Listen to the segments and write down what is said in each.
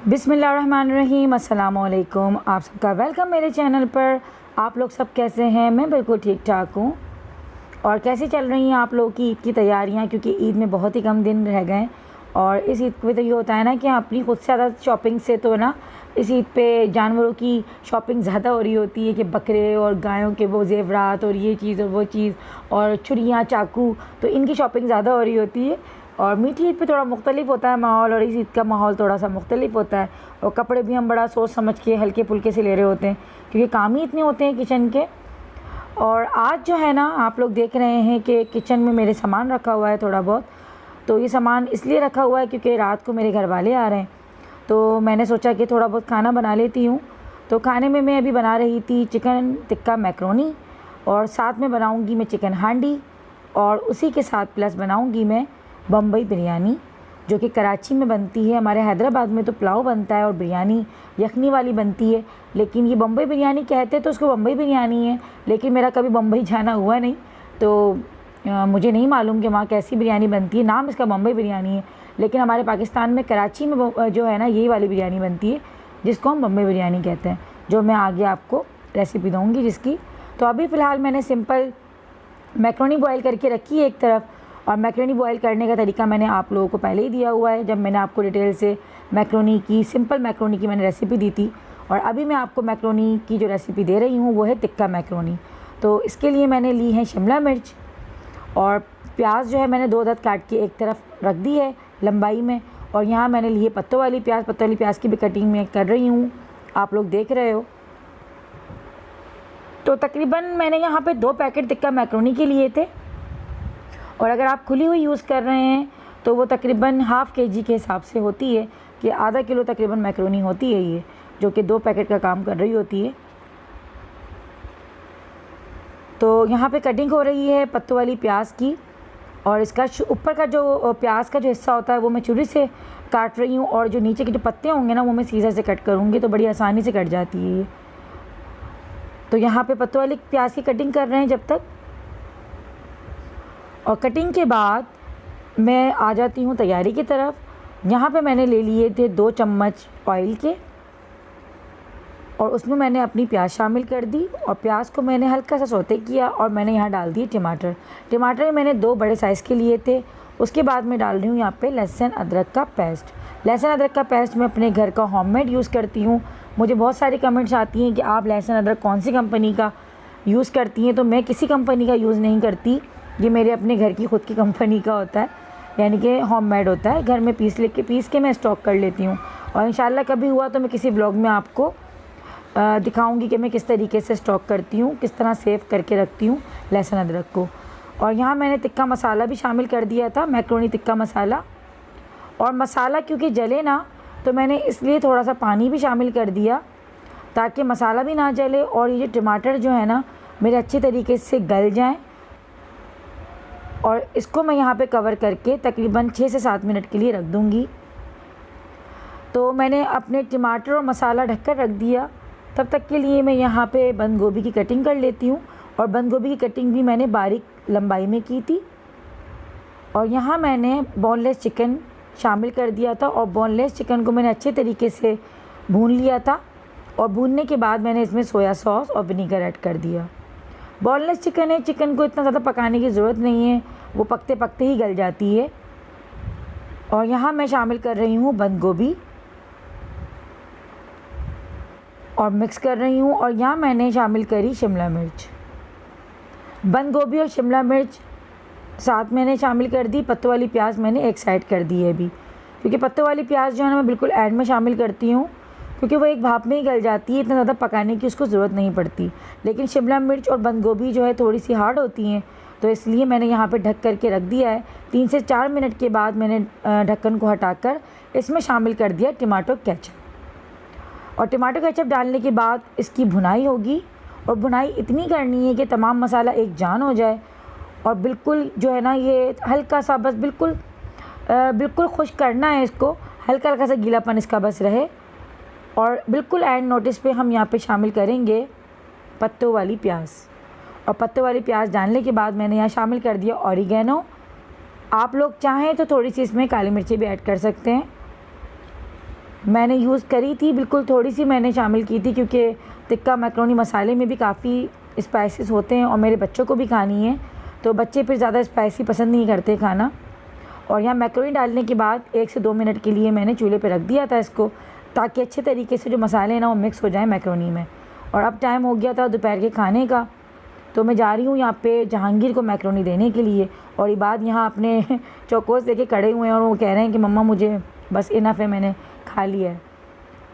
बिस्मिल्लाहिर्रहमानिर्रहीम, अस्सलाम वालेकुम। आप सबका वेलकम मेरे चैनल पर। आप लोग सब कैसे हैं? मैं बिल्कुल ठीक ठाक हूँ। और कैसी चल रही हैं आप लोगों की ईद की तैयारियाँ? क्योंकि ईद में बहुत ही कम दिन रह गए और इस ईद पे तो ये होता है ना कि अपनी खुद से ज़्यादा शॉपिंग से तो ना इस ईद पे जानवरों की शॉपिंग ज़्यादा हो रही होती है कि बकरे और गायों के वो ज़ेवरात और ये चीज़ और वो चीज़ और छुरियाँ चाकू, तो इनकी शॉपिंग ज़्यादा हो रही होती है। और मीठी ईद पे थोड़ा मुख्तलिफ होता है माहौल और इस ईद का माहौल थोड़ा सा मुख्तलिफ होता है। और कपड़े भी हम बड़ा सोच समझ के हल्के फुल्के से ले रहे होते हैं क्योंकि काम ही इतने होते हैं किचन के। और आज जो है ना आप लोग देख रहे हैं कि किचन में मेरे सामान रखा हुआ है थोड़ा बहुत। तो ये सामान इसलिए रखा हुआ है क्योंकि रात को मेरे घर वाले आ रहे हैं, तो मैंने सोचा कि थोड़ा बहुत खाना बना लेती हूँ। तो खाने में मैं अभी बना रही थी चिकन टिक्का मैक्रोनी और साथ में बनाऊँगी मैं चिकन हांडी और उसी के साथ प्लस बनाऊँगी मैं बम्बई बिरयानी जो कि कराची में बनती है। हमारे हैदराबाद में तो पुलाव बनता है और बिरयानी यखनी वाली बनती है, लेकिन ये बम्बई बिरयानी कहते हैं तो उसको बम्बई बिरयानी है। लेकिन मेरा कभी बम्बई जाना हुआ नहीं, तो मुझे नहीं मालूम कि वहाँ कैसी बिरयानी बनती है। नाम इसका बम्बई बिरयानी है, लेकिन हमारे पाकिस्तान में कराची में जो है ना यही वाली बिरयानी बनती है जिसको हम बम्बई बिरयानी कहते हैं, जो मैं आगे आपको रेसिपी दूँगी जिसकी। तो अभी फ़िलहाल मैंने सिंपल मैक्रोनी बॉयल करके रखी है एक तरफ, और मैक्रोनी बॉयल करने का तरीका मैंने आप लोगों को पहले ही दिया हुआ है जब मैंने आपको डिटेल से मैक्रोनी की सिंपल मैक्रोनी की मैंने रेसिपी दी थी। और अभी मैं आपको मैक्रोनी की जो रेसिपी दे रही हूँ वो है टिक्का मैक्रोनी। तो इसके लिए मैंने ली है शिमला मिर्च और प्याज जो है मैंने 2 अदद काट के एक तरफ रख दी है लंबाई में। और यहाँ मैंने लिए पत्तों वाली प्याज की भी कटिंग में कर रही हूँ, आप लोग देख रहे हो। तो तकरीबन मैंने यहाँ पे 2 पैकेट टिक्का मैक्रोनी के लिए थे, और अगर आप खुली हुई यूज़ कर रहे हैं तो वो तकरीबन ½ kg के हिसाब से होती है कि आधा किलो तकरीबन मैक्रोनी होती है ये, जो कि 2 पैकेट का काम कर रही होती है। तो यहाँ पे कटिंग हो रही है पत्तों वाली प्याज की, और इसका ऊपर का जो प्याज का जो हिस्सा होता है वो मैं छुरी से काट रही हूँ, और जो नीचे के जो पत्ते होंगे ना वो मैं सीज़र से कट करूँगी, तो बड़ी आसानी से कट जाती है ये। तो यहाँ पे पत्तों वाली प्याज की कटिंग कर रहे हैं जब तक, और कटिंग के बाद मैं आ जाती हूँ तैयारी की तरफ। यहाँ पे मैंने ले लिए थे 2 चम्मच ऑयल के, और उसमें मैंने अपनी प्याज शामिल कर दी, और प्याज को मैंने हल्का सा सौते किया, और मैंने यहाँ डाल दिए टमाटर मैंने 2 बड़े साइज़ के लिए थे। उसके बाद मैं डाल रही हूँ यहाँ पे लहसुन अदरक का पेस्ट मैं अपने घर का होममेड यूज़ करती हूँ। मुझे बहुत सारी कमेंट्स आती हैं कि आप लहसुन अदरक कौन सी कंपनी का यूज़ करती हैं, तो मैं किसी कंपनी का यूज़ नहीं करती, ये मेरे अपने घर की ख़ुद की कंपनी का होता है, यानी कि होममेड होता है। घर में पीस के मैं स्टॉक कर लेती हूँ, और इंशाल्लाह कभी हुआ तो मैं किसी ब्लॉग में आपको दिखाऊंगी कि मैं किस तरीके से स्टॉक करती हूँ, किस तरह सेव करके रखती हूँ लहसुन अदरक को। और यहाँ मैंने टिक्का मसाला भी शामिल कर दिया था, मैक्रोनी टिक्का मसाला। और मसाला क्योंकि जले ना, तो मैंने इसलिए थोड़ा सा पानी भी शामिल कर दिया ताकि मसाला भी ना जले और ये टमाटर जो है ना मेरे अच्छे तरीके से गल जाएँ। और इसको मैं यहाँ पे कवर करके तकरीबन 6 से 7 मिनट के लिए रख दूँगी। तो मैंने अपने टमाटर और मसाला ढककर रख दिया। तब तक के लिए मैं यहाँ पे बंद गोभी की कटिंग कर लेती हूँ, और बंद गोभी की कटिंग भी मैंने बारीक लंबाई में की थी। और यहाँ मैंने बोनलेस चिकन शामिल कर दिया था, और बोनलेस चिकन को मैंने अच्छे तरीके से भून लिया था, और भूनने के बाद मैंने इसमें सोया सॉस और विनीगर ऐड कर दिया। बोनलेस चिकन है, चिकन को इतना ज़्यादा पकाने की ज़रूरत नहीं है, वो पकते पकते ही गल जाती है। और यहाँ मैं शामिल कर रही हूँ बंद गोभी और मिक्स कर रही हूँ, और यहाँ मैंने शामिल करी शिमला मिर्च। बंद गोभी और शिमला मिर्च साथ मैंने शामिल कर दी। पत्तों वाली प्याज मैंने एक साइड कर दी है अभी, क्योंकि पत्तों वाली प्याज जो है ना मैं बिल्कुल एंड में शामिल करती हूँ, क्योंकि वो एक भाप में ही गल जाती है, इतना ज़्यादा पकाने की उसको ज़रूरत नहीं पड़ती। लेकिन शिमला मिर्च और बंद गोभी जो है थोड़ी सी हार्ड होती हैं, तो इसलिए मैंने यहाँ पे ढक करके रख दिया है। 3 से 4 मिनट के बाद मैंने ढक्कन को हटाकर इसमें शामिल कर दिया टमाटो केचप। और टमाटो केचप डालने के बाद इसकी भुनाई होगी, और भुनाई इतनी करनी है कि तमाम मसाला एक जान हो जाए, और बिल्कुल जो है ना ये हल्का सा बस बिल्कुल खुश्क करना है इसको, हल्का हल्का सा गीलापन इसका बस रहे। और बिल्कुल एंड नोटिस पे हम यहाँ पे शामिल करेंगे पत्तों वाली प्याज, और पत्तों वाली प्याज डालने के बाद मैंने यहाँ शामिल कर दिया ऑरिगेनो। आप लोग चाहें तो थोड़ी सी इसमें काली मिर्ची भी ऐड कर सकते हैं। मैंने यूज़ करी थी, बिल्कुल थोड़ी सी मैंने शामिल की थी, क्योंकि टिक्का मैकरोनी मसाले में भी काफ़ी स्पाइसेस होते हैं और मेरे बच्चों को भी खानी है, तो बच्चे फिर ज़्यादा स्पाइसी पसंद नहीं करते खाना। और यहाँ मैकरोनी डालने के बाद 1 से 2 मिनट के लिए मैंने चूल्हे पे रख दिया था इसको, ताकि अच्छे तरीके से जो मसाले हैं ना वो मिक्स हो जाए मैकरोनी में। और अब टाइम हो गया था दोपहर के खाने का, तो मैं जा रही हूँ यहाँ पे जहांगीर को मैकरोनी देने के लिए। और इबाद यहाँ अपने चौकोस लेके खड़े हुए हैं और वो कह रहे हैं कि मम्मा मुझे बस इनफ है, मैंने खा लिया है।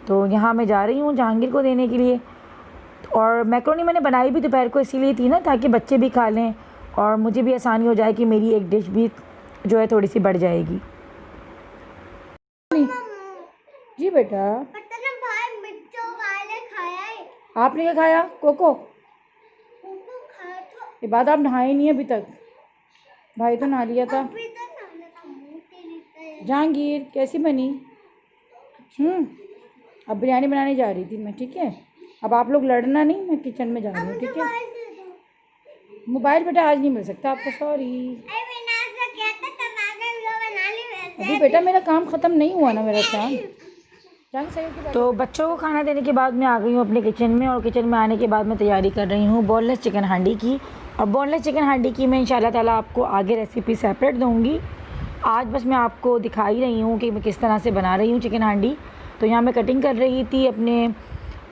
तो यहाँ मैं जा रही हूँ जहांगीर को देने के लिए। और मैकरोनी मैंने बनाई भी दोपहर को इसीलिए थी ना, ताकि बच्चे भी खा लें और मुझे भी आसानी हो जाए कि मेरी एक डिश भी जो है थोड़ी सी बढ़ जाएगी। जी बेटा, आपने क्या खाया? कोको। ये बात आप नहाए नहीं अभी तक, भाई तो नहा लिया था। जहांगीर कैसी बनी? अब बिरयानी बनाने जा रही थी मैं, ठीक है। अब आप लोग लड़ना नहीं, मैं किचन में जा रही हूँ, ठीक है। मोबाइल बेटा आज नहीं मिल सकता आपको, सॉरी। अभी बेटा मेरा काम ख़त्म नहीं हुआ ना, मेरा काम। तो बच्चों को खाना देने के बाद मैं आ गई हूँ अपने किचन में, और किचन में आने के बाद मैं तैयारी कर रही हूँ बोनलेस चिकन हांडी की। और बोनलेस चिकन हांडी की मैं इंशाल्लाह ताला आपको आगे रेसिपी सेपरेट दूँगी। आज बस मैं आपको दिखा ही रही हूँ कि मैं किस तरह से बना रही हूँ चिकन हांडी। तो यहाँ मैं कटिंग कर रही थी अपने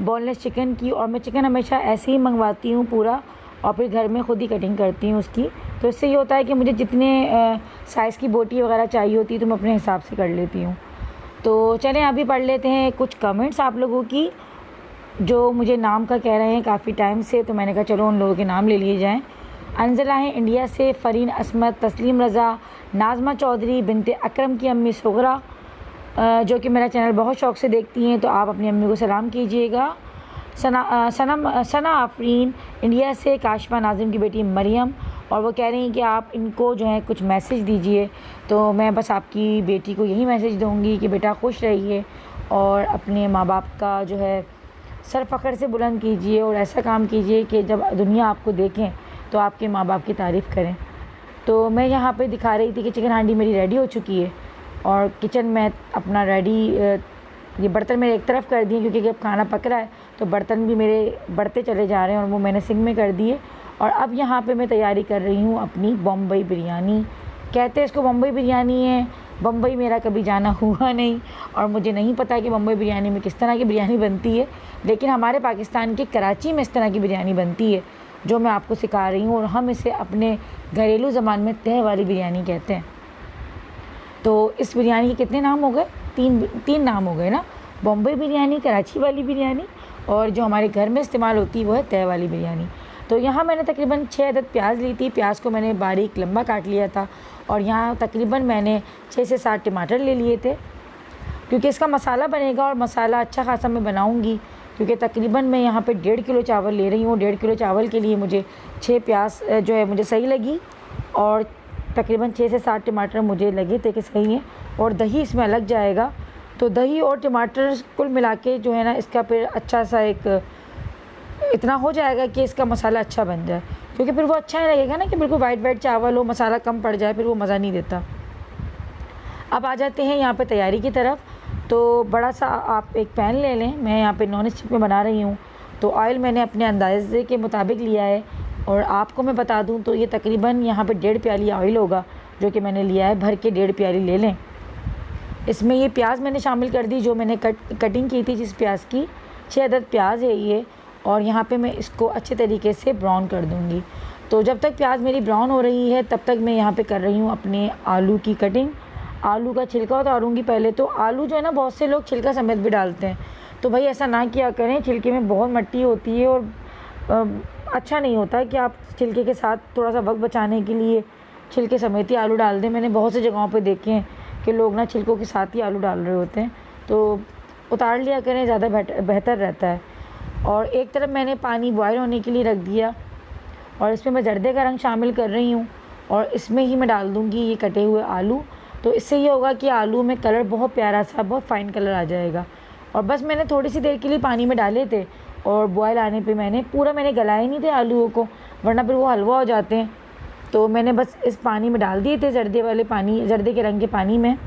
बोनलेस चिकन की, और मैं चिकन हमेशा ऐसे ही मंगवाती हूँ पूरा, और फिर घर में ख़ुद ही कटिंग करती हूँ उसकी। तो इससे ये होता है कि मुझे जितने साइज़ की बोटी वगैरह चाहिए होती है तो मैं अपने हिसाब से कर लेती हूँ। तो चलें अभी पढ़ लेते हैं कुछ कमेंट्स आप लोगों की, जो मुझे नाम का कह रहे हैं काफ़ी टाइम से, तो मैंने कहा चलो उन लोगों के नाम ले लिए जाएँ। अंजला है इंडिया से, फ़रीन असमत, तस्लीम रज़ा, नाज़मा चौधरी, बिनते अकरम की अम्मी सुगरा, जो कि मेरा चैनल बहुत शौक़ से देखती हैं, तो आप अपनी अम्मी को सलाम कीजिएगा। सना आफरीन इंडिया से, काशिफा नाज़िम की बेटी मरियम, और वो कह रही हैं कि आप इनको जो है कुछ मैसेज दीजिए। तो मैं बस आपकी बेटी को यही मैसेज दूँगी कि बेटा खुश रहिए और अपने माँ बाप का जो है सर फ़ख्र से बुलंद कीजिए, और ऐसा काम कीजिए कि जब दुनिया आपको देखें तो आपके माँ बाप की तारीफ़ करें। तो मैं यहाँ पे दिखा रही थी कि चिकन हांडी मेरी रेडी हो चुकी है, और किचन में अपना रेडी, ये बर्तन मैंने एक तरफ कर दिए क्योंकि जब खाना पक रहा है तो बर्तन भी मेरे बढ़ते चले जा रहे हैं, और वो मैंने सिंक में कर दिए। और अब यहाँ पे मैं तैयारी कर रही हूँ अपनी बम्बई बिरयानी। कहते हैं इसको बम्बई बिरयानी है, बम्बई मेरा कभी जाना हुआ नहीं, और मुझे नहीं पता कि बम्बई बिरयानी में किस तरह की बिरयानी बनती है, लेकिन हमारे पाकिस्तान के कराची में इस तरह की बिरयानी बनती है जो मैं आपको सिखा रही हूँ, और हम इसे अपने घरेलू ज़बान में तह वाली बिरयानी कहते हैं। तो इस बिरयानी के कितने नाम हो गए? तीन नाम हो गए ना, बम्बई बिरयानी, कराची वाली बिरयानी, और जो हमारे घर में इस्तेमाल होती है वो है तह वाली बिरयानी। तो यहाँ मैंने तकरीबन 6 अदद प्याज ली थी, प्याज को मैंने बारीक लंबा काट लिया था, और यहाँ तकरीबन मैंने 6 से 7 टमाटर ले लिए थे, क्योंकि इसका मसाला बनेगा और मसाला अच्छा खासा मैं बनाऊँगी, क्योंकि तकरीबन मैं यहाँ पे 1.5 किलो चावल ले रही हूँ। 1.5 किलो चावल के लिए मुझे 6 प्याज जो है मुझे सही लगी, और तकरीबन 6 से 7 टमाटर मुझे लगे थे कि सही है, और दही इसमें अलग जाएगा। तो दही और टमाटर कुल मिला के जो है ना, इसका फिर अच्छा सा एक इतना हो जाएगा कि इसका मसाला अच्छा बन जाए, क्योंकि फिर वो अच्छा नहीं लगेगा ना कि बिल्कुल वाइट चावल हो, मसाला कम पड़ जाए, फिर वो मज़ा नहीं देता। अब आ जाते हैं यहाँ पे तैयारी की तरफ। तो बड़ा सा आप एक पैन ले लें, मैं यहाँ पे नॉन स्टिक में बना रही हूँ, तो ऑयल मैंने अपने अंदाजे के मुताबिक लिया है, और आपको मैं बता दूँ तो ये तकरीबन यहाँ पे 1.5 प्याली ऑयल होगा जो कि मैंने लिया है, भर के 1.5 प्याली ले लें। इसमें ये प्याज मैंने शामिल कर दी जो मैंने कटिंग की थी, जिस प्याज की 6 अदद प्याज है ये, और यहाँ पे मैं इसको अच्छे तरीके से ब्राउन कर दूँगी। तो जब तक प्याज मेरी ब्राउन हो रही है तब तक मैं यहाँ पे कर रही हूँ अपने आलू की कटिंग। आलू का छिलका उतारूँगी पहले। तो आलू जो है ना, बहुत से लोग छिलका समेत भी डालते हैं, तो भाई ऐसा ना किया करें, छिलके में बहुत मिट्टी होती है और अच्छा नहीं होता है कि आप छिलके के साथ थोड़ा सा वक्त बचाने के लिए छिलके समेत ही आलू डाल दें। मैंने बहुत से जगहों पे देखे हैं कि लोग ना छिलकों के साथ ही आलू डाल रहे होते हैं, तो उतार लिया करें, ज़्यादा बेहतर रहता है। और एक तरफ मैंने पानी बॉयल होने के लिए रख दिया, और इसमें मैं जर्दे का रंग शामिल कर रही हूँ, और इसमें ही मैं डाल दूँगी ये कटे हुए आलू। तो इससे ये होगा कि आलू में कलर बहुत प्यारा सा, बहुत फ़ाइन कलर आ जाएगा। और बस मैंने थोड़ी सी देर के लिए पानी में डाले थे, और बॉयल आने पे मैंने गलाए नहीं थे आलूओं को, वरना फिर वो हलवा हो जाते हैं। तो मैंने बस इस पानी में डाल दिए थे, जर्दे के रंग के पानी में।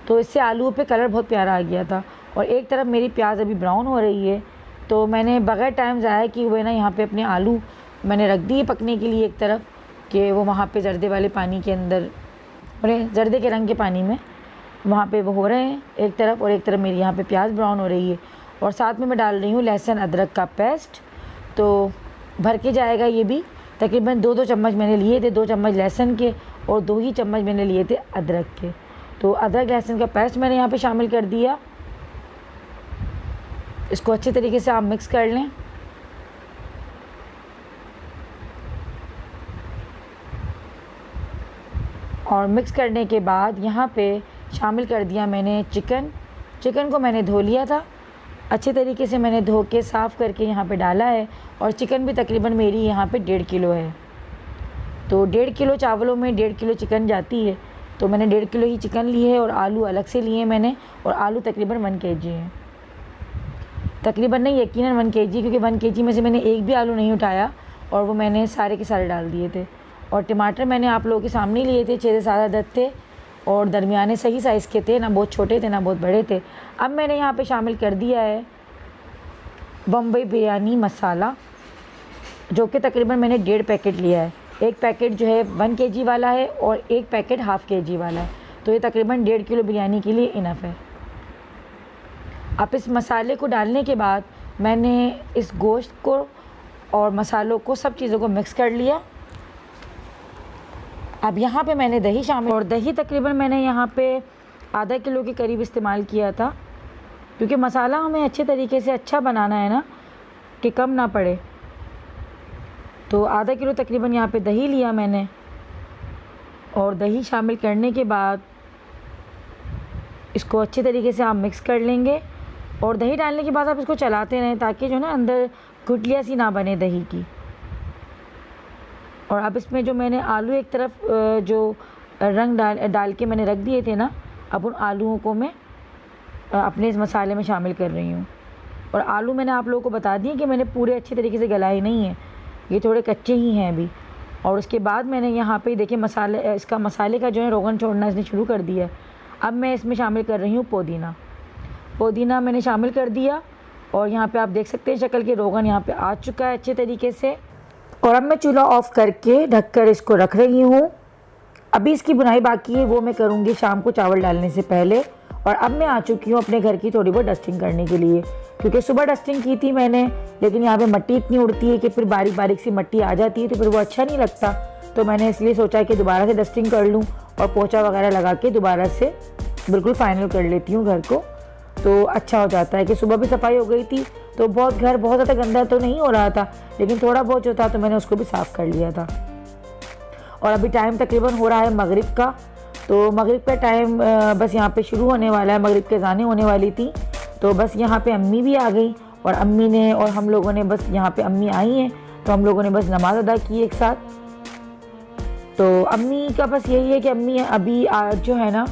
तो इससे आलू पे कलर बहुत प्यारा आ गया था। और एक तरफ मेरी प्याज अभी ब्राउन हो रही है, तो मैंने बगैर टाइम ज़ाया कि हुए ना यहाँ पे अपने आलू मैंने रख दिए पकने के लिए एक तरफ, कि वो वहाँ पे जर्दे वाले पानी के अंदर, जर्दे के रंग के पानी में वहाँ पे वो हो रहे हैं एक तरफ, और एक तरफ मेरी यहाँ पे प्याज ब्राउन हो रही है। और साथ में मैं डाल रही हूँ लहसुन अदरक का पेस्ट, तो भर के जाएगा ये भी। तकरीबन 2-2 चम्मच मैंने लिए थे, 2 चम्मच लहसुन के और 2 ही चम्मच मैंने लिए थे अदरक के। तो अदरक लहसुन का पेस्ट मैंने यहाँ पे शामिल कर दिया। इसको अच्छे तरीके से आप मिक्स कर लें। और मिक्स करने के बाद यहाँ पे शामिल कर दिया मैंने चिकन को मैंने धो लिया था अच्छे तरीके से, मैंने धो के साफ़ करके यहाँ पे डाला है। और चिकन भी तकरीबन मेरी यहाँ पे 1.5 किलो है। तो 1.5 किलो चावलों में 1.5 किलो चिकन जाती है, तो मैंने 1.5 किलो ही चिकन ली है और आलू अलग से लिए मैंने। और आलू तकरीबन 1 kg है, तकरीबन नहीं यकीनन 1 kg, क्योंकि 1 kg में से मैंने एक भी आलू नहीं उठाया और वो मैंने सारे के सारे डाल दिए थे। और टमाटर मैंने आप लोगों के सामने लिए थे, 6 से 7 अदद थे और दरमियाने सही साइज़ के थे, ना बहुत छोटे थे ना बहुत बड़े थे। अब मैंने यहाँ पे शामिल कर दिया है बम्बई बिरयानी मसाला, जो कि तकरीबन मैंने 1.5 पैकेट लिया है। एक पैकेट जो है 1 kg वाला है और एक पैकेट ½ kg वाला है, तो ये तकरीबन 1.5 किलो बिरयानी के लिए इनफ है। अब इस मसाले को डालने के बाद मैंने इस गोश्त को और मसालों को, सब चीज़ों को मिक्स कर लिया। अब यहाँ पे मैंने दही शामिल, और दही तकरीबन मैंने यहाँ पे ½ किलो के करीब इस्तेमाल किया था, क्योंकि मसाला हमें अच्छे तरीके से अच्छा बनाना है ना, कि कम ना पड़े। तो ½ किलो तकरीबन यहाँ पे दही लिया मैंने। और दही शामिल करने के बाद इसको अच्छे तरीके से आप मिक्स कर लेंगे। और दही डालने के बाद आप इसको चलाते रहें, ताकि जो ना अंदर गुठलियाँ सी ना बने दही की। और अब इसमें जो मैंने आलू एक तरफ जो रंग डाल के मैंने रख दिए थे ना, अब उन आलूओं को मैं अपने इस मसाले में शामिल कर रही हूँ। और आलू मैंने आप लोगों को बता दिए कि मैंने पूरे अच्छे तरीके से गलाए नहीं है, ये थोड़े कच्चे ही हैं अभी। और उसके बाद मैंने यहाँ पे देखिए मसाले का जो है रोगन छोड़ना इसने शुरू कर दिया है। अब मैं इसमें शामिल कर रही हूँ पुदीना मैंने शामिल कर दिया। और यहाँ पे आप देख सकते हैं शक्ल के रोगन यहाँ पे आ चुका है अच्छे तरीके से। और अब मैं चूल्हा ऑफ़ करके ढककर इसको रख रही हूँ। अभी इसकी बुनाई बाकी है, वो मैं करूँगी शाम को चावल डालने से पहले। और अब मैं आ चुकी हूँ अपने घर की थोड़ी बहुत डस्टिंग करने के लिए, क्योंकि सुबह डस्टिंग की थी मैंने, लेकिन यहाँ पे मिट्टी इतनी उड़ती है कि फिर बारीक बारीक सी मिट्टी आ जाती है, तो फिर वो अच्छा नहीं लगता। तो मैंने इसलिए सोचा कि दोबारा से डस्टिंग कर लूँ और पोछा वगैरह लगा के दोबारा से बिल्कुल फाइनल कर लेती हूँ घर को, तो अच्छा हो जाता है। कि सुबह भी सफाई हो गई थी, तो घर बहुत ज़्यादा गंदा तो नहीं हो रहा था, लेकिन थोड़ा बहुत जो था तो मैंने उसको भी साफ़ कर लिया था। और अभी टाइम तकरीबन हो रहा है मगरिब का, तो मगरिब का टाइम बस यहाँ पे शुरू होने वाला है, मगरिब के अज़ानें होने वाली थी। तो बस यहाँ पे अम्मी भी आ गई, और अम्मी ने और हम लोगों ने बस यहाँ पे अम्मी आई हैं, तो हम लोगों ने बस नमाज़ अदा की एक साथ। तो अम्मी का बस यही है कि अम्मी अभी आज जो है ना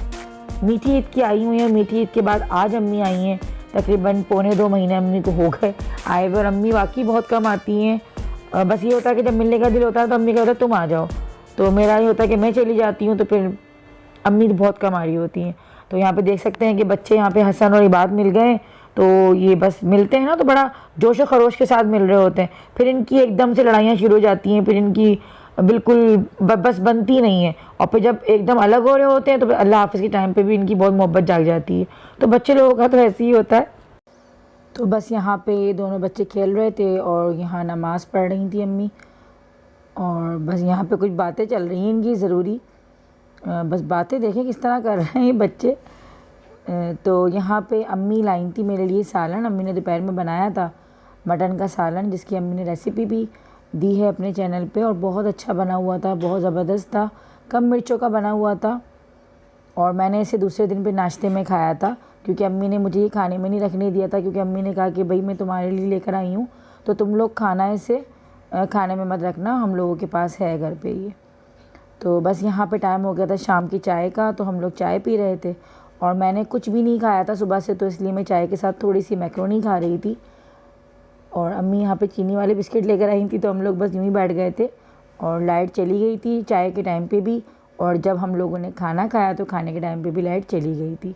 मीठी ईद की आई हुई है, मीठी ईद के बाद आज अम्मी आई हैं। तकरीबन 1.25-2 महीने अम्मी को हो गए आए हुए, और अम्मी वाकई बहुत कम आती हैं। बस ये होता है कि जब मिलने का दिल होता है तो अम्मी कहता है तुम आ जाओ, तो मेरा ये होता है कि मैं चली जाती हूँ, तो फिर अम्मी तो बहुत कम आ रही होती हैं। तो यहाँ पे देख सकते हैं कि बच्चे यहाँ पे हसन और इबाद मिल गए, तो ये बस मिलते हैं ना तो बड़ा जोश व खरोश के साथ मिल रहे होते हैं। फिर इनकी एकदम से लड़ाइयाँ शुरू हो जाती हैं, फिर इनकी बिल्कुल बस बनती नहीं है। और फिर जब एकदम अलग हो रहे होते हैं तो फिर अल्लाह हाफ़िज़ के टाइम पे भी इनकी बहुत मोहब्बत जाग जाती है। तो बच्चे लोगों का तो ऐसे ही होता है। तो बस यहाँ पे दोनों बच्चे खेल रहे थे और यहाँ नमाज़ पढ़ रही थी अम्मी, और बस यहाँ पे कुछ बातें चल रही हैं इनकी ज़रूरी, बस बातें देखें किस तरह कर रहे हैं बच्चे। तो यहाँ पे अम्मी लाई थी मेरे लिए सालन, अम्मी ने दोपहर में बनाया था मटन का सालन, जिसकी अम्मी ने रेसिपी भी दी है अपने चैनल पे, और बहुत अच्छा बना हुआ था, बहुत ज़बरदस्त था, कम मिर्चों का बना हुआ था। और मैंने इसे दूसरे दिन पे नाश्ते में खाया था, क्योंकि अम्मी ने मुझे ये खाने में नहीं रखने दिया था, क्योंकि अम्मी ने कहा कि भाई मैं तुम्हारे लिए लेकर आई हूँ, तो तुम लोग खाना इसे खाने में मत रखना, हम लोगों के पास है घर पे ये। तो बस यहाँ पे टाइम हो गया था शाम की चाय का, तो हम लोग चाय पी रहे थे, और मैंने कुछ भी नहीं खाया था सुबह से, तो इसलिए मैं चाय के साथ थोड़ी सी मैक्रोनी खा रही थी। और अम्मी यहाँ पे चीनी वाले बिस्किट लेकर आई थी, तो हम लोग बस यूँ ही बैठ गए थे। और लाइट चली गई थी चाय के टाइम पे भी, और जब हम लोगों ने खाना खाया तो खाने के टाइम पे भी लाइट चली गई थी।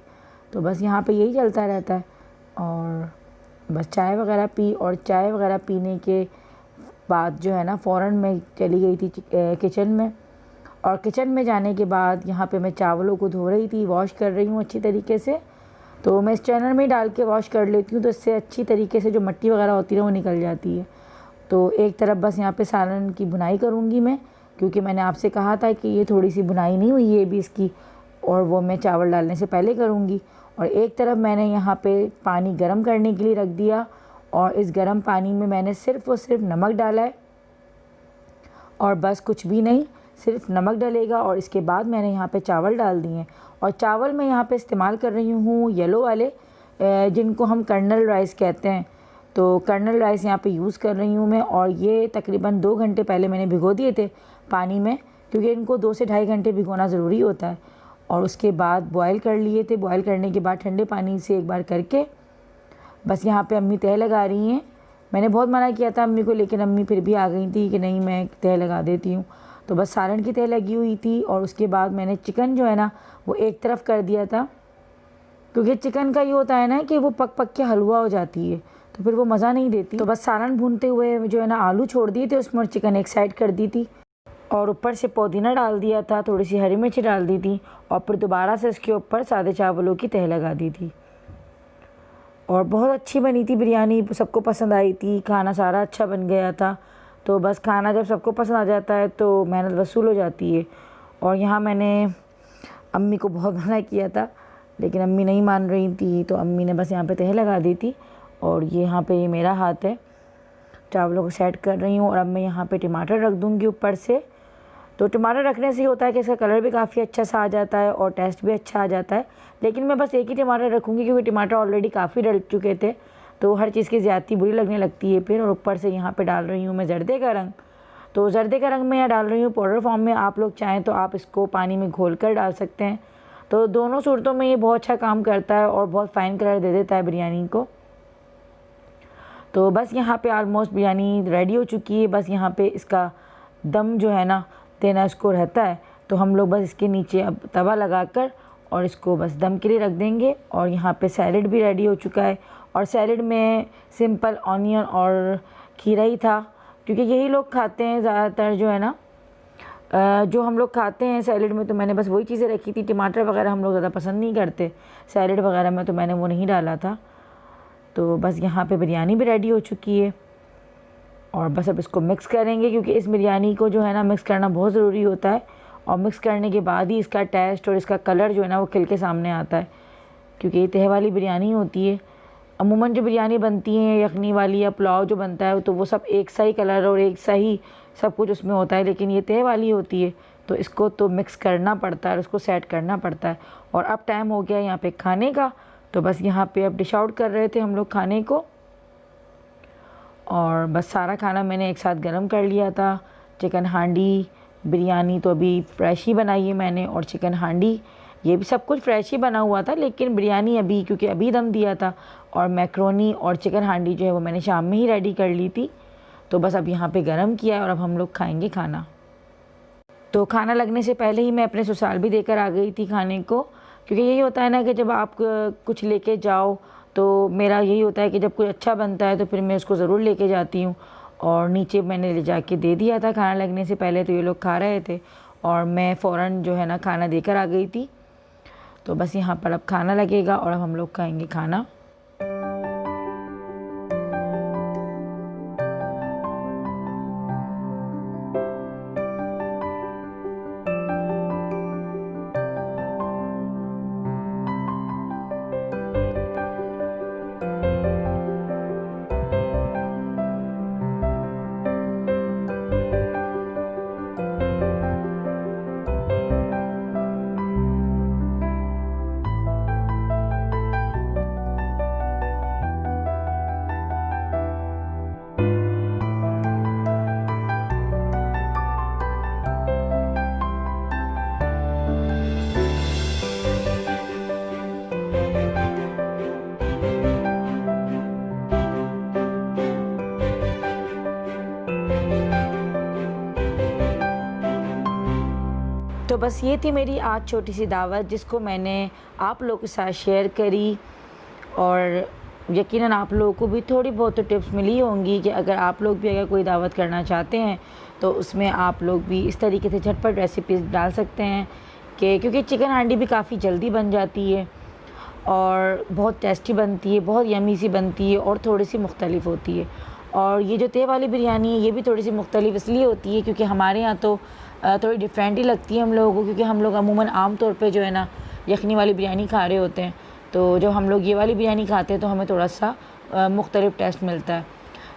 तो बस यहाँ पे यही चलता रहता है। और बस चाय वगैरह पी, और चाय वगैरह पीने के बाद जो है ना फ़ौरन मैं चली गई थी किचन में। और किचन में जाने के बाद यहाँ पे मैं चावलों को धो रही थी, वॉश कर रही हूँ अच्छी तरीके से। तो मैं स्ट्रेनर में डाल के वॉश कर लेती हूँ, तो इससे अच्छी तरीके से जो मिट्टी वगैरह होती है वो निकल जाती है। तो एक तरफ बस यहाँ पे सालन की भुनाई करूँगी मैं, क्योंकि मैंने आपसे कहा था कि ये थोड़ी सी भुनाई नहीं हुई है अभी इसकी, और वो मैं चावल डालने से पहले करूँगी। और एक तरफ मैंने यहाँ पे पानी गर्म करने के लिए रख दिया, और इस गर्म पानी में मैंने सिर्फ़ और सिर्फ नमक डाला है, और बस कुछ भी नहीं, सिर्फ नमक डलेगा। और इसके बाद मैंने यहाँ पे चावल डाल दिए हैं, और चावल मैं यहाँ पे इस्तेमाल कर रही हूँ येलो वाले, जिनको हम कर्नल राइस कहते हैं। तो कर्नल राइस यहाँ पे यूज़ कर रही हूँ मैं, और ये तकरीबन 2 घंटे पहले मैंने भिगो दिए थे पानी में, क्योंकि इनको 2 से ढाई घंटे भिगोना ज़रूरी होता है। और उसके बाद बॉयल कर लिए थे। बॉयल करने के बाद ठंडे पानी से एक बार करके बस यहाँ पे अम्मी तह लगा रही हैं। मैंने बहुत मना किया था अम्मी को, लेकिन अम्मी फिर भी आ गई थी कि नहीं मैं तह लगा देती हूँ। तो बस सालन की तह लगी हुई थी, और उसके बाद मैंने चिकन जो है ना वो एक तरफ कर दिया था, क्योंकि चिकन का ये होता है ना कि वो पक पक के हलवा हो जाती है, तो फिर वो मज़ा नहीं देती। तो बस सालन भूनते हुए जो है ना आलू छोड़ दिए थे उसमें, और चिकन एक साइड कर दी थी, और ऊपर से पुदीना डाल दिया था, थोड़ी सी हरी मिर्च डाल दी थी, और फिर दोबारा से इसके ऊपर सादे चावलों की तह लगा दी थी। और बहुत अच्छी बनी थी बिरयानी, सबको पसंद आई थी, खाना सारा अच्छा बन गया था। तो बस खाना जब सबको पसंद आ जाता है तो मेहनत वसूल हो जाती है। और यहाँ मैंने अम्मी को बहुत मना किया था, लेकिन अम्मी नहीं मान रही थी, तो अम्मी ने बस यहाँ पे तह लगा दी थी। और ये यहाँ पे ये मेरा हाथ है, चावलों को सेट कर रही हूँ। और अब मैं यहाँ पे टमाटर रख दूँगी ऊपर से। तो टमाटर रखने से ये होता है कि इसका कलर भी काफ़ी अच्छा सा आ जाता है, और टेस्ट भी अच्छा आ जाता है। लेकिन मैं बस एक ही टमाटर रखूँगी, क्योंकि टमाटर ऑलरेडी काफ़ी डल चुके थे, तो हर चीज़ की ज़्यादती बुरी लगने लगती है फिर। और ऊपर से यहाँ पे डाल रही हूँ मैं जर्दे का रंग। तो जर्दे का रंग मैं यहाँ डाल रही हूँ पाउडर फॉर्म में, आप लोग चाहें तो आप इसको पानी में घोल कर डाल सकते हैं। तो दोनों सूरतों में ये बहुत अच्छा काम करता है, और बहुत फ़ाइन कलर दे देता है बिरयानी को। तो बस यहाँ पे ऑलमोस्ट बिरयानी रेडी हो चुकी है। बस यहाँ पे इसका दम जो है ना देना इसको रहता है, तो हम लोग बस इसके नीचे अब तवा लगाकर और इसको बस दम के लिए रख देंगे। और यहाँ पे सैलेड भी रेडी हो चुका है, और सैलेड में सिंपल ऑनियन और खीरा ही था, क्योंकि यही लोग खाते हैं ज़्यादातर जो है ना, जो हम लोग खाते हैं सैलेड में। तो मैंने बस वही चीज़ें रखी थी, टमाटर वगैरह हम लोग ज़्यादा पसंद नहीं करते सैलेड वगैरह में, तो मैंने वो नहीं डाला था। तो बस यहाँ पे बिरयानी भी रेडी हो चुकी है, और बस अब इसको मिक्स करेंगे, क्योंकि इस बिरयानी को जो है ना मिक्स करना बहुत ज़रूरी होता है। और मिक्स करने के बाद ही इसका टेस्ट और इसका कलर जो है ना वो खिल के सामने आता है, क्योंकि ये तह वाली बिरयानी होती है। अमूमन जो बिरयानी बनती है यखनी वाली या पुलाव जो बनता है, तो वो सब एक सा ही कलर और एक सा ही सब कुछ उसमें होता है, लेकिन ये तह वाली होती है, तो इसको तो मिक्स करना पड़ता है, उसको सेट करना पड़ता है। और अब टाइम हो गया यहाँ पे खाने का, तो बस यहाँ पे अब डिश आउट कर रहे थे हम लोग खाने को। और बस सारा खाना मैंने एक साथ गरम कर लिया था। चिकन हांडी बिरयानी तो अभी फ्रेश ही बनाई है मैंने, और चिकन हांडी ये भी सब कुछ फ्रेश ही बना हुआ था, लेकिन बिरयानी अभी क्योंकि अभी दम दिया था। और मैक्रोनी और चिकन हांडी जो है वो मैंने शाम में ही रेडी कर ली थी। तो बस अब यहाँ पे गरम किया है, और अब हम लोग खाएंगे खाना। तो खाना लगने से पहले ही मैं अपने ससुराल भी देकर आ गई थी खाने को, क्योंकि यही होता है ना कि जब आप कुछ लेके जाओ, तो मेरा यही होता है कि जब कुछ अच्छा बनता है तो फिर मैं उसको ज़रूर लेके जाती हूँ। और नीचे मैंने ले जाके दे दिया था खाना लगने से पहले, तो ये लोग खा रहे थे, और मैं फ़ौरन जो है ना खाना देकर आ गई थी। तो बस यहाँ पर अब खाना लगेगा, और अब हम लोग खाएंगे खाना। तो बस ये थी मेरी आज छोटी सी दावत जिसको मैंने आप लोगों के साथ शेयर करी, और यकीनन आप लोगों को भी थोड़ी बहुत तो टिप्स मिली होंगी कि अगर आप लोग भी अगर कोई दावत करना चाहते हैं तो उसमें आप लोग भी इस तरीके से झटपट रेसिपीज़ डाल सकते हैं कि क्योंकि चिकन हांडी भी काफ़ी जल्दी बन जाती है और बहुत टेस्टी बनती है, बहुत यमी सी बनती है और थोड़ी सी मुख्तलिफ होती है। और ये जो तय वाली बिरयानी है ये भी थोड़ी सी मुख्तलिफ इसलिए होती है क्योंकि हमारे यहाँ तो थोड़ी डिफरेंट ही लगती है हम लोगों को, क्योंकि हम लोग अमूमन आम तौर पे जो है ना यखनी वाली बिरयानी खा रहे होते हैं, तो जब हम लोग ये वाली बिरयानी खाते हैं तो हमें थोड़ा सा मुख्तलिफ टेस्ट मिलता है।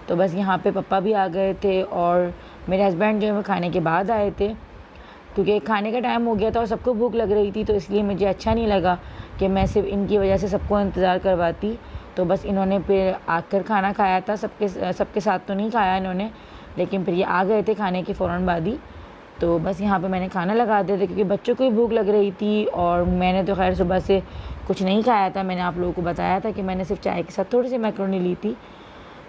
तो बस यहाँ पे पापा भी आ गए थे और मेरे हस्बैंड जो है वो खाने के बाद आए थे, क्योंकि खाने का टाइम हो गया था और सबको भूख लग रही थी, तो इसलिए मुझे अच्छा नहीं लगा कि मैं सिर्फ इनकी वजह से सबको इंतज़ार करवाती। तो बस इन्होंने फिर आकर खाना खाया था, सबके साथ तो नहीं खाया इन्होंने, लेकिन फिर ये आ गए थे खाने के फ़ौरन बाद ही। तो बस यहाँ पे मैंने खाना लगा दिया था क्योंकि बच्चों को भी भूख लग रही थी और मैंने तो खैर सुबह से कुछ नहीं खाया था। मैंने आप लोगों को बताया था कि मैंने सिर्फ चाय के साथ थोड़ी सी मैकरोनी ली थी।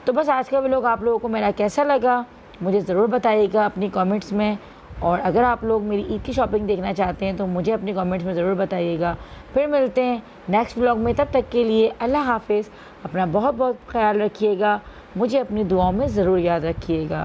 तो बस आज का व्लॉग आप लोगों को मेरा कैसा लगा मुझे ज़रूर बताइएगा अपनी कमेंट्स में, और अगर आप लोग मेरी ईद की शॉपिंग देखना चाहते हैं तो मुझे अपनी कमेंट्स में ज़रूर बताइएगा। फिर मिलते हैं नेक्स्ट व्लॉग में, तब तक के लिए अल्लाह हाफिज़। अपना बहुत बहुत ख्याल रखिएगा, मुझे अपनी दुआओं में ज़रूर याद रखिएगा।